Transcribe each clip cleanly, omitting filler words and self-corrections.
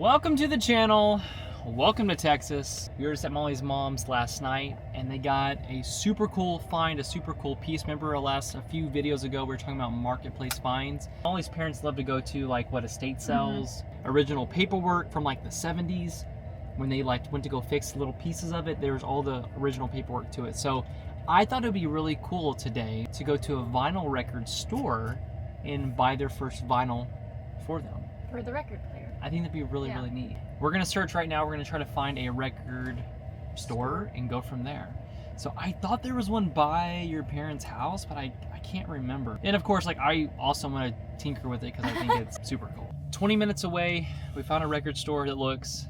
Welcome to the channel. Welcome to Texas. We were just at Molly's mom's last night and they got a super cool find, a super cool piece. Remember a few videos ago we were talking about marketplace finds. Molly's parents love to go to like what estate sells, original paperwork from like the 70s when they like went to go fix little pieces of it. There's all the original paperwork to it. So I thought it would be really cool today to go to a vinyl record store and buy their first vinyl for them. For the record player. I think that'd be really neat. We're gonna search right now. We're gonna try to find a record store and go from there. So I thought there was one by your parents' house, but I can't remember. And of course, like I also want to tinker with it because I think it's super cool. 20 minutes away, we found a record store that looks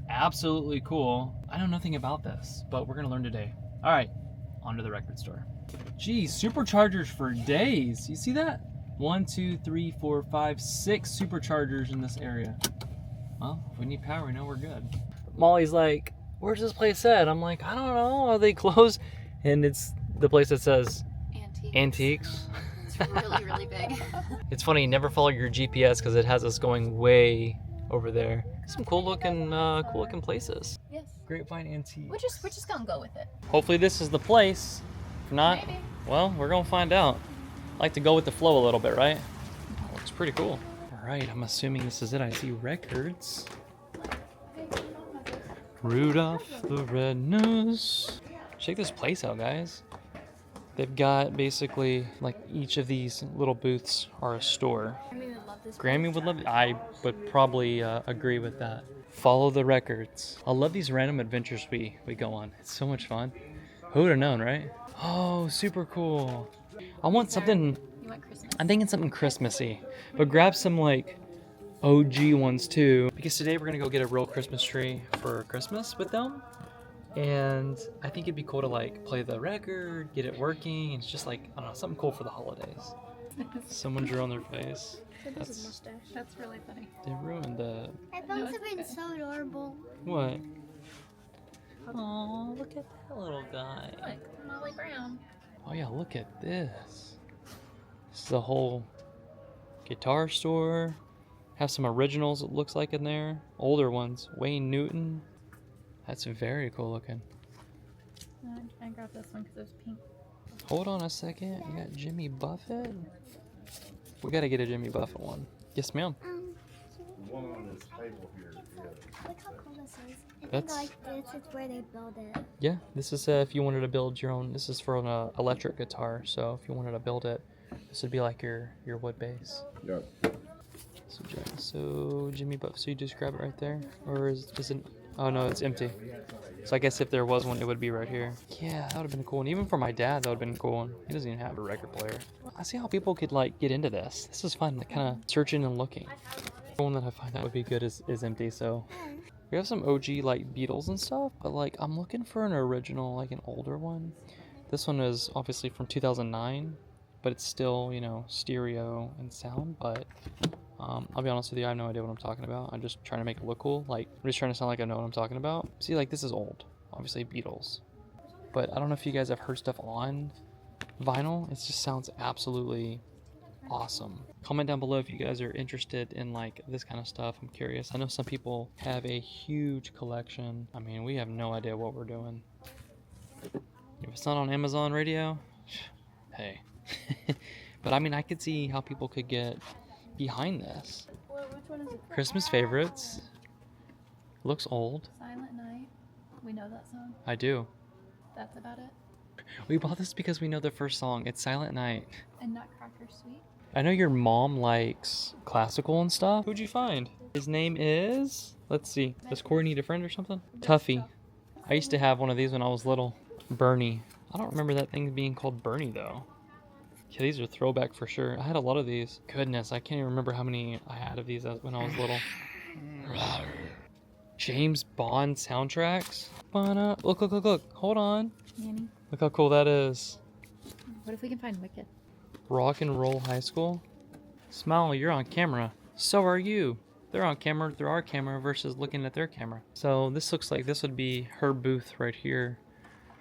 absolutely cool. I know nothing about this, but we're gonna learn today. All right, on to the record store. Geez, superchargers for days. You see that? 1, 2, 3, 4, 5, 6 superchargers in this area. Well, if we need power, we know we're good. Molly's like, where's this place at? I'm like, I don't know, are they closed? And it's the place that says Antiques. It's really, really big. It's funny, never follow your GPS because it has us going way over there. Some cool looking places. Yes. Grapevine Antiques. We're just gonna go with it. Hopefully this is the place. If not, Maybe. well, we're gonna find out. Like to go with the flow a little bit, right? Looks pretty cool. All right, I'm assuming this is it. I see records. Rudolph the Red-Nosed. Check this place out, guys. They've got basically like each of these little booths are a store. Grammy would love it. I would probably agree with that. Follow the records. I love these random adventures we go on. It's so much fun. Who would have known, right? Oh, super cool. I want something, You want Christmas? I'm thinking something Christmassy, but grab some like OG ones too. Because today we're gonna go get a real Christmas tree for Christmas with them. And I think it'd be cool to like play the record, get it working. It's just like, I don't know, something cool for the holidays. Someone drew on their face. That's really funny. They ruined the, I found something so adorable. what? Oh, look at that little guy. Look, Molly Brown. Oh yeah, look at this. This is a whole guitar store. Have some originals, it looks like, in there. Older ones. Wayne Newton. That's very cool looking. I grabbed this one because it was pink. Hold on a second. We got Jimmy Buffett. We gotta get a Jimmy Buffett one. Yes, ma'am. One on this table here. Look how cool this is. I That's- think like this is where they build it. Yeah, this is if you wanted to build your own. This is for an electric guitar, so if you wanted to build it, this would be like your wood base. Yep. So Jimmy Buffett. So you just grab it right there, or is it? Oh no, it's empty. So I guess if there was one, it would be right here. Yeah, that would have been cool. And even for my dad, that would have been cool. He doesn't even have a record player. I see how people could like get into this. This is fun, like kind of searching and looking. The one that I find that would be good is empty. So we have some OG like Beatles and stuff, but like I'm looking for an original, like an older one. This one is obviously from 2009, but it's still, you know, stereo and sound. But I'll be honest with you, I have no idea what I'm talking about. I'm just trying to make it look cool. Like, I'm just trying to sound like I know what I'm talking about. See, like, this is old. Obviously, Beatles. But I don't know if you guys have heard stuff on vinyl. It just sounds absolutely awesome. Comment down below if you guys are interested in, like, this kind of stuff. I'm curious. I know some people have a huge collection. I mean, we have no idea what we're doing. If it's not on Amazon Radio, hey. But, I mean, I could see how people could get behind this. Well, which one is it? Christmas favorites. Looks old. Silent Night. We know that song. I do. That's about it. We bought this because we know the first song. It's Silent Night. And Nutcracker Suite. I know your mom likes classical and stuff. Who'd you find? His name is... Let's see. Does Corey need a friend or something? Tuffy. I used to have one of these when I was little. Bernie. I don't remember that thing being called Bernie though. Yeah, these are throwback for sure. I had a lot of these. Goodness, I can't even remember how many I had of these when I was little. James Bond soundtracks. Look. Hold on. Nanny. Look how cool that is. What if we can find Wicked? Rock and Roll High School. Smile, you're on camera. So are you. They're on camera through our camera versus looking at their camera. So this looks like this would be her booth right here.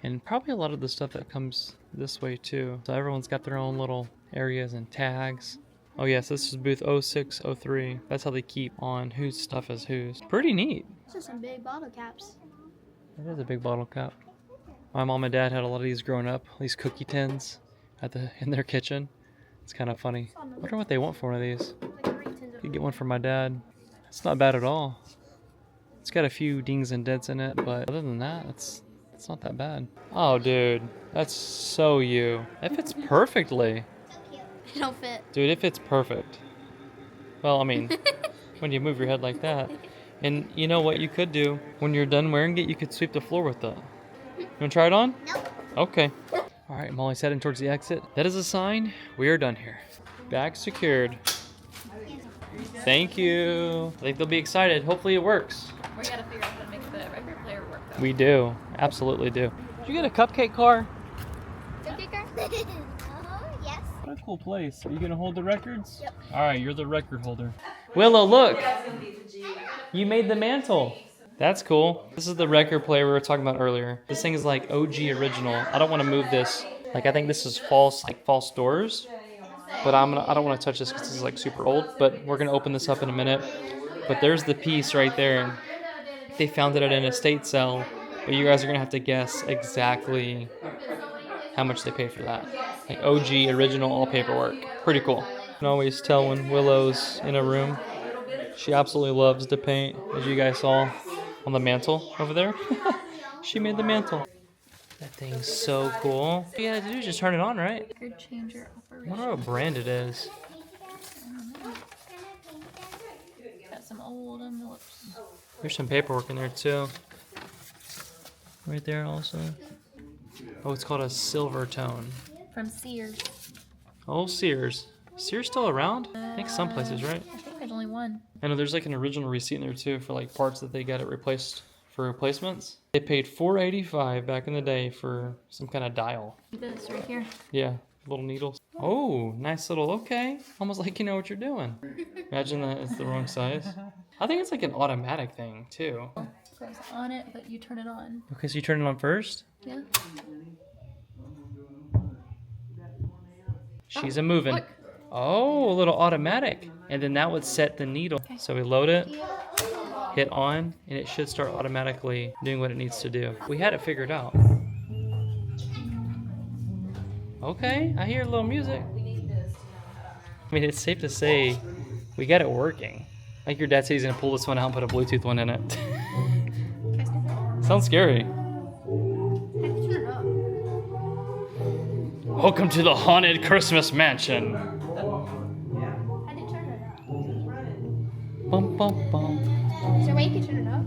And probably a lot of the stuff that comes this way too. So everyone's got their own little areas and tags. Oh yes, this is booth 0603. That's how they keep on whose stuff is whose. Pretty neat. These are some big bottle caps. That is a big bottle cap. My mom and dad had a lot of these growing up. These cookie tins in their kitchen. It's kind of funny. I wonder what they want for one of these. Could get one for my dad. It's not bad at all. It's got a few dings and dents in it, but other than that, it's not that bad. Oh, dude, that's so you. It fits perfectly. They don't fit. Dude, it fits perfect. Well, I mean, when you move your head like that. And you know what you could do? When you're done wearing it, you could sweep the floor with it. You want to try it on? Nope. Okay. All right, Molly's heading towards the exit. That is a sign. We are done here. Bag secured. Thank you. I think they'll be excited. Hopefully it works. We gotta figure out how to make the record player work though. We do. Absolutely do. Did you get a cupcake car? Cupcake car? Yes. What a cool place. Are you going to hold the records? Yep. All right, you're the record holder. Willow, look. You made the mantle. That's cool. This is the record player we were talking about earlier. This thing is like OG original. I don't want to move this. Like, I think this is false doors. But I don't want to touch this because this is like super old. But we're going to open this up in a minute. But there's the piece right there. They found it at an estate sale. But you guys are going to have to guess exactly how much they paid for that. Like OG, original, all paperwork. Pretty cool. You can always tell when Willow's in a room. She absolutely loves to paint, as you guys saw on the mantle over there. She made the mantle. That thing's so cool. All you gotta do is just turn it on, right? Record changer I operation. wonder what brand it is. Got some old envelopes. There's some paperwork in there too. Right there also. Oh, it's called a silver tone. From Sears. Oh, Sears. Sears still around? I think some places, right? I think there's only one. I know there's like an original receipt in there too for like parts that they got it replaced for replacements. They paid $4.85 back in the day for some kind of dial. This right here. Yeah, little needles. Oh, nice little, okay. Almost like you know what you're doing. Imagine that it's the wrong size. I think it's like an automatic thing too. Goes on it, but you turn it on. Okay, so you turn it on first? Yeah. She's a moving. Look. Oh, a little automatic. And then that would set the needle. Okay. So we load it, hit on, and it should start automatically doing what it needs to do. We had it figured out. Okay, I hear a little music. I mean, it's safe to say we got it working. Like your dad said he's gonna pull this one out and put a Bluetooth one in it. Sounds scary. Welcome to the haunted Christmas mansion. I did turn it up. Bum, bum, bum. Is there a way you can turn it up?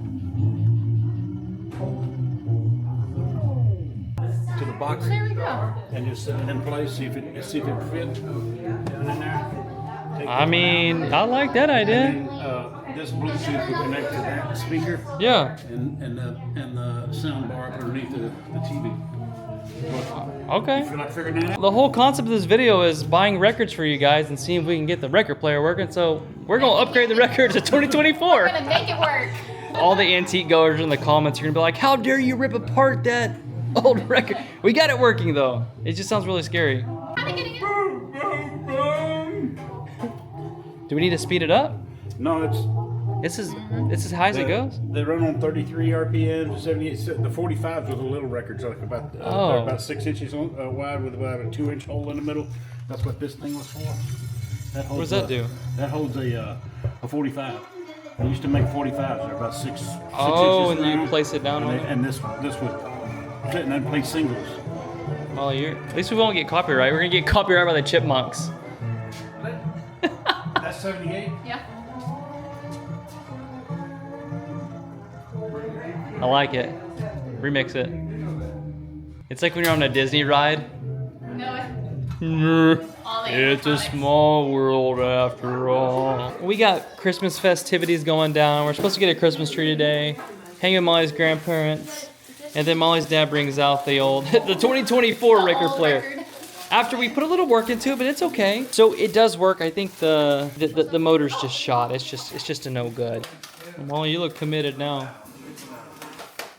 To the box There we go. and just set it in place, see if it fits down in there. Take I this mean, one I out, like that idea. and then, this Bluetooth will connect to that speaker Yeah. and the sound bar up underneath the TV. Okay. You feel like figuring that out? The whole concept of this video is buying records for you guys and seeing if we can get the record player working. So we're gonna upgrade the record to 2024. We're gonna make it work. All the antique goers in the comments are gonna be like, "How dare you rip apart that old record?" We got it working though. It just sounds really scary. Do we need to speed it up? No, This is as high as it goes. They run on 33 RPM, 78. The 45s are the little records, like about they're about 6 inches wide with about a 2-inch hole in the middle. That's what this thing was for. That holds, What does that do? That holds a 45. They used to make 45s. They're about six Oh, inches and you long. place it down on it. And this would fit and then play singles. Oh, at least we won't get copyright. We're gonna get copyright by the Chipmunks. That's 78. Yeah. I like it. Remix it. It's like when you're on a Disney ride. No. It's a small world after all. We got Christmas festivities going down. We're supposed to get a Christmas tree today. Hang with Molly's grandparents. And then Molly's dad brings out the 2024 record player. After we put a little work into it, but it's okay. So it does work. I think the motor's just shot. It's just a no good. Molly, you look committed now.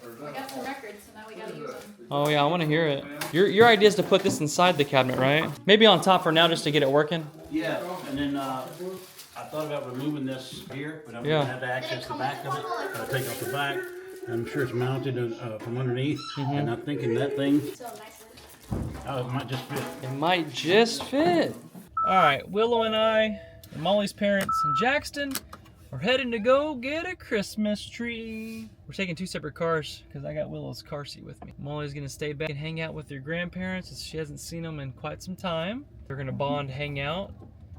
We got some records, so now we gotta use them. Oh yeah, I want to hear it. Your idea is to put this inside the cabinet, right? Maybe on top for now just to get it working. Yeah, and then I thought about removing this here, but I'm gonna have to access the back of it. I'll take off the back. I'm sure it's mounted from underneath, and I'm thinking that thing, oh, it might just fit. It might just fit. All right, Willow and I, and Molly's parents in Jackson, are heading to go get a Christmas tree. We're taking 2 separate cars because I got Willow's car seat with me. Molly's gonna stay back and hang out with her grandparents as she hasn't seen them in quite some time. They're gonna bond, hang out,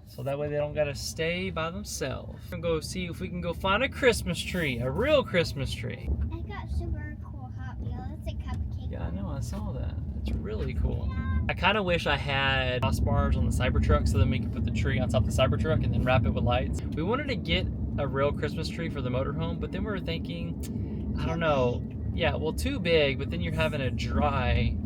so that way they don't gotta stay by themselves. We're gonna go see if we can go find a Christmas tree, a real Christmas tree. I got super cool Hot Wheel. It's a cupcake. Yeah, I know, I saw that. It's really cool. I kind of wish I had crossbars on the Cybertruck so then we could put the tree on top of the Cybertruck and then wrap it with lights. We wanted to get a real Christmas tree for the motorhome, but then we were thinking, I don't know. Yeah, well, too big, but then you're having a dry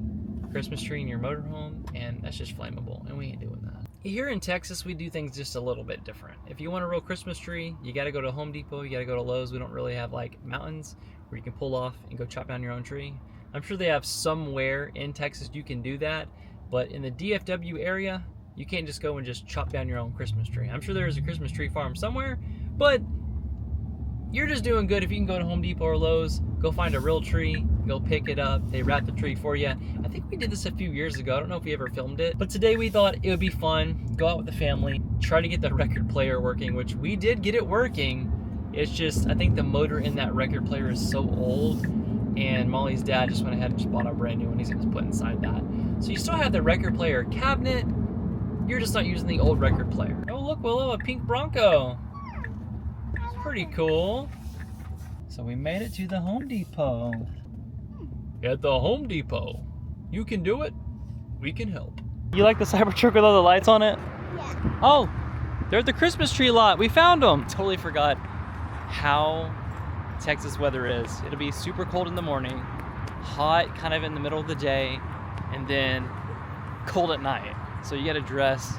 Christmas tree in your motorhome, and that's just flammable, and we ain't doing that. Here in Texas, we do things just a little bit different. If you want a real Christmas tree, you gotta go to Home Depot, you gotta go to Lowe's. We don't really have like mountains where you can pull off and go chop down your own tree. I'm sure they have somewhere in Texas you can do that, but in the DFW area, you can't just go and just chop down your own Christmas tree. I'm sure there's a Christmas tree farm somewhere, but you're just doing good if you can go to Home Depot or Lowe's, go find a real tree, go pick it up, they wrap the tree for you. I think we did this a few years ago. I don't know if we ever filmed it, but today we thought it would be fun, go out with the family, try to get the record player working, which we did get it working. It's just, I think the motor in that record player is so old, and Molly's dad just went ahead and just bought a brand new one. He's gonna put inside that. So you still have the record player cabinet, you're just not using the old record player. Oh look, Willow, a pink Bronco. It's pretty cool. So we made it to the Home Depot. At the Home Depot, you can do it, we can help. You like the Cybertruck with all the lights on it? Yeah. Oh, they're at the Christmas tree lot. We found them. Totally forgot how Texas weather is. It'll be super cold in the morning, hot kind of in the middle of the day, and then cold at night. So you gotta dress.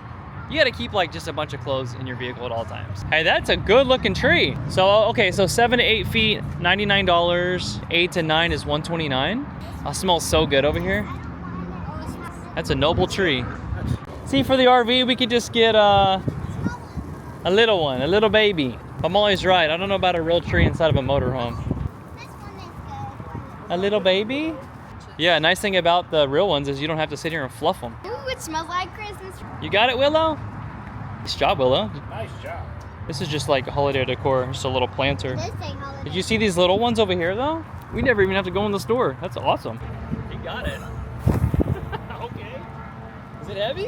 You gotta keep like just a bunch of clothes in your vehicle at all times. Hey, that's a good looking tree. So, okay, so 7 to 8 feet, $99. 8 to 9 is $129. It smells so good over here. That's a noble tree. See, for the RV, we could just get a little one, a little baby. But Molly's right, I don't know about a real tree inside of a motorhome. This one is good. A little baby? Yeah, nice thing about the real ones is you don't have to sit here and fluff them. Ooh, it smells like Christmas. You got it, Willow? Nice job, Willow. Nice job. This is just like holiday decor, just a little planter. This thing holiday. Did you see these little ones over here though? We never even have to go in the store. That's awesome. You got it. Okay. Is it heavy?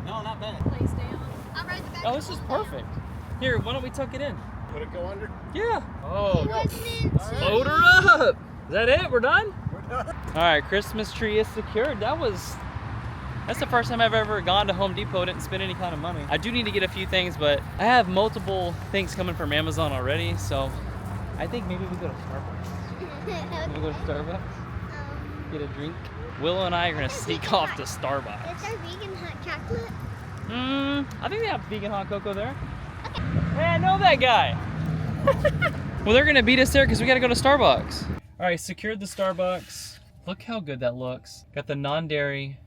No, not bad. Place down. I'll ride the back. Oh, this is perfect. Here, why don't we tuck it in? Would it go under? Yeah. Oh, It was meant to. load her up. Is that it? We're done? We're done. All right, Christmas tree is secured. That's the first time I've ever gone to Home Depot, didn't spend any kind of money. I do need to get a few things, but I have multiple things coming from Amazon already, so I think maybe we go to Starbucks. Maybe we go to Starbucks, get a drink. Willow and I are gonna sneak off to Starbucks. Is there vegan hot chocolate? I think they have vegan hot cocoa there. Hey, I know that guy. Well, they're gonna beat us there because we gotta go to Starbucks. All right, secured the Starbucks. Look how good that looks. Got the non-dairy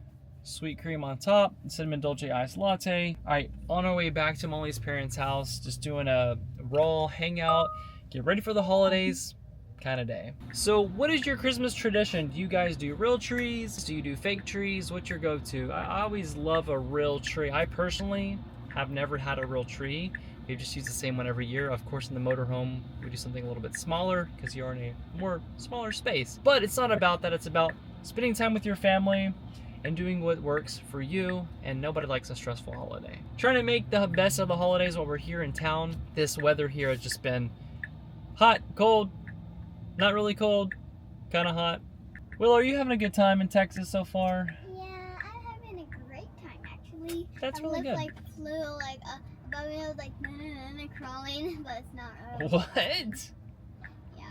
sweet cream on top, cinnamon dolce iced latte. All right, on our way back to Molly's parents' house, just doing a raw hangout, get ready for the holidays kind of day. So what is your Christmas tradition? Do you guys do real trees? Do you do fake trees? What's your go-to? I always love a real tree. I personally have never had a real tree. We just use the same one every year. Of course, in the motorhome, we do something a little bit smaller because you're in a more smaller space. But it's not about that. It's about spending time with your family and doing what works for you, and nobody likes a stressful holiday. Trying to make the best of the holidays while we're here in town. This weather here has just been hot, cold, not really cold, kind of hot. Will, are you having a good time in Texas so far? Yeah, I'm having a great time actually. That's My really lip, good. like flew like above me. I was like crawling, but it's not. What? Yeah.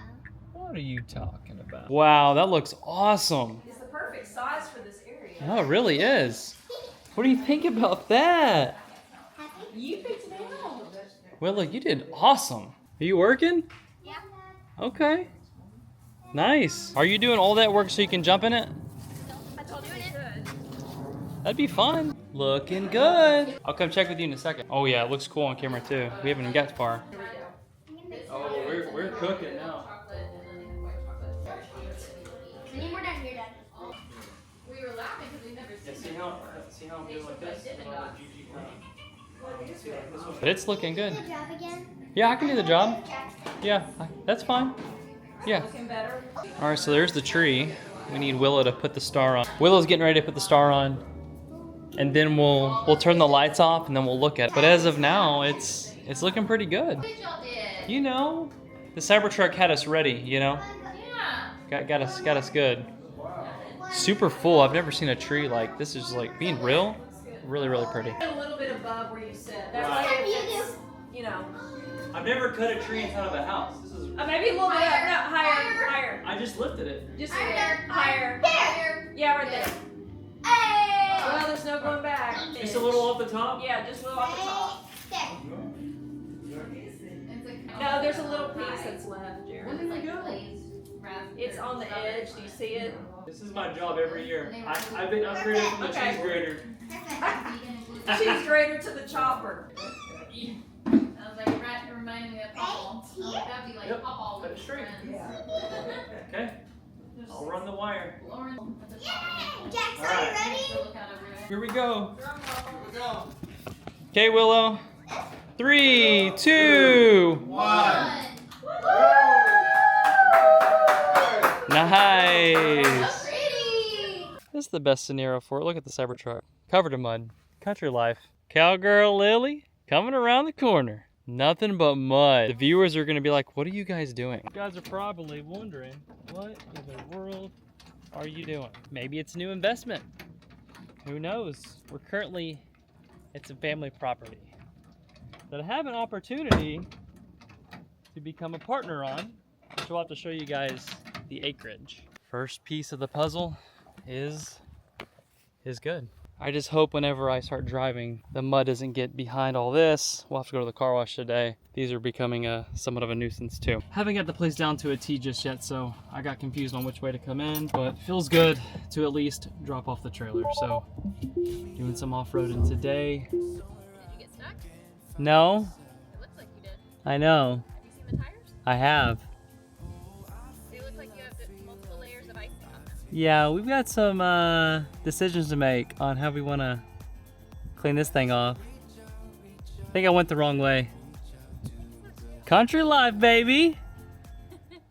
What are you talking about? Wow, that looks awesome. It's the perfect size for this area. No, it really is. What do you think about that? Happy? You picked it out. Willow, you did awesome. Are you working? Yeah. Okay. Nice. Are you doing all that work so you can jump in it? I told you it should. That'd be fun. Looking good. I'll come check with you in a second. Oh yeah, it looks cool on camera too. We haven't even got far. Oh, we're cooking now. We need more down here, Dad. We were laughing because we never Yeah, seen see how I'm doing like this? But it's looking good. Good job again. Yeah, I can do the job. Yeah, that's fine. Yeah. All right, so there's the tree. We need Willow to put the star on. Willow's getting ready to put the star on, and then we'll turn the lights off, and then we'll look at it. But as of now, it's looking pretty good. Good y'all did. You know, the Cybertruck had us ready. You know, Yeah. got us good. Super full. I've never seen a tree like this. Is like being real, really pretty. A little bit above where you sit. That Right. way it's, you know. I've never cut a tree in front of a house. This is. Maybe a little bit up. No, higher. I just lifted it. Just higher. There. Yeah, right there. Hey! Well, there's no going back. Just a little off the top. Yeah, just a little off the top. There. No, there's a little piece that's left, When Jared. is like glazed raspberry? It's on the edge. Do you see it? This is my job every year. I've been upgraded from the Okay. cheese grater. She's greater to the chopper. I was like, it reminded me of Paul. I was like, that'd be like Yep. Paul Cut with it his straight. friends. Okay. I'll run the wire. Lauren at the Yay! top. Jax, All are you right. ready? She'll look out over there. Here we go. Okay, Willow. 3, 2, 1. Nice. Pretty. This is the best scenario for it. Look at the Cybertruck. Covered in mud. Country life. Cowgirl Lily coming around the corner. Nothing but mud. The viewers are going to be like, what are you guys doing? You guys are probably wondering, what in the world are you doing? Maybe it's a new investment. Who knows? We're currently, it's a family property that I have an opportunity to become a partner on, which we'll have to show you guys the acreage. First piece of the puzzle is good. I just hope whenever I start driving, the mud doesn't get behind all this. We'll have to go to the car wash today. These are becoming somewhat of a nuisance too. Haven't got the place down to a T just yet, so I got confused on which way to come in, but it feels good to at least drop off the trailer. So doing some off-roading today. Did you get stuck? No, It looks like you did. I know, Have you seen the tires? I have. They look like you have multiple layers of icing on them. Yeah, we've got some decisions to make on how we want to clean this thing off. I think I went the wrong way. Country life, baby.